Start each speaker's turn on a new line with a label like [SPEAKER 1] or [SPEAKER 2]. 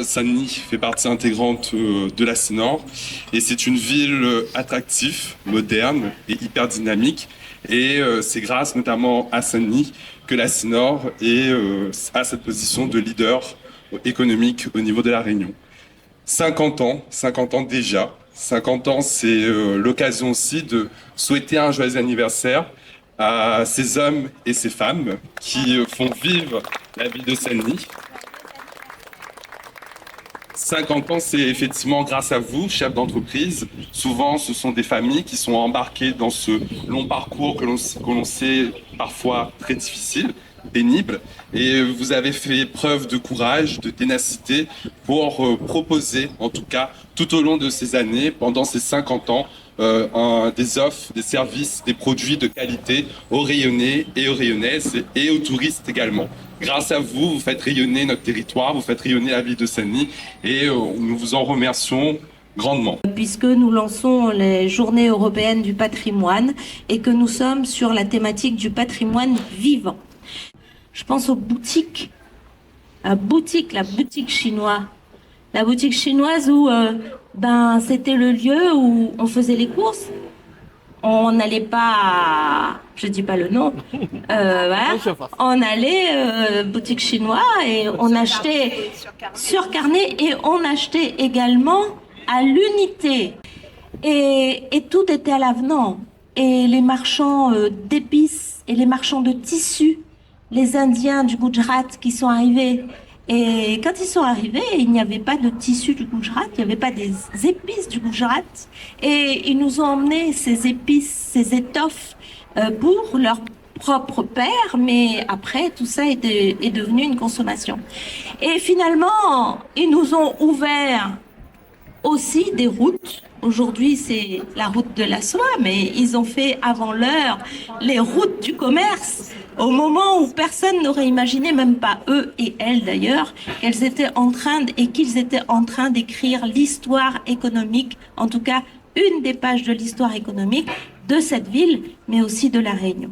[SPEAKER 1] Saint-Denis fait partie intégrante de la Sénor et c'est une ville attractive, moderne et hyper dynamique. Et c'est grâce notamment à Saint-Denis que la Sénor a cette position de leader économique au niveau de la Réunion. 50 ans déjà. 50 ans, c'est l'occasion aussi de souhaiter un joyeux anniversaire à ces hommes et ces femmes qui font vivre la ville de Saint-Denis. 50 ans, c'est effectivement grâce à vous, chefs d'entreprise. Souvent, ce sont des familles qui sont embarquées dans ce long parcours que l'on sait parfois très difficile, pénible. Et vous avez fait preuve de courage, de ténacité pour proposer, en tout cas, tout au long de ces années, pendant ces 50 ans, des offres, des services, des produits de qualité aux Rayonnais et aux Rayonnaises et aux touristes également. Grâce à vous, vous faites rayonner notre territoire, vous faites rayonner la ville de Saint-Denis et nous vous en remercions grandement.
[SPEAKER 2] Puisque nous lançons les Journées européennes du patrimoine et que nous sommes sur la thématique du patrimoine vivant. Je pense aux boutiques, la boutique chinoise. La boutique chinoise où c'était le lieu où on faisait les courses. On n'allait pas, je dis pas le nom, voilà. On allait boutique chinoise et on achetait sur carnet et on achetait également à l'unité. Et tout était à l'avenant. Et les marchands d'épices et les marchands de tissus, les Indiens du Gujarat qui sont arrivés. Et quand ils sont arrivés, il n'y avait pas de tissu du Gujarat, il n'y avait pas des épices du Gujarat. Et ils nous ont emmené ces épices, ces étoffes pour leur propre père, mais après, tout ça est devenu une consommation. Et finalement, ils nous ont ouvert aussi des routes. Aujourd'hui, c'est la route de la soie, mais ils ont fait avant l'heure les routes du commerce, au moment où personne n'aurait imaginé, même pas eux et elles d'ailleurs, qu'ils étaient en train d'écrire l'histoire économique, en tout cas une des pages de l'histoire économique de cette ville, mais aussi de la Réunion.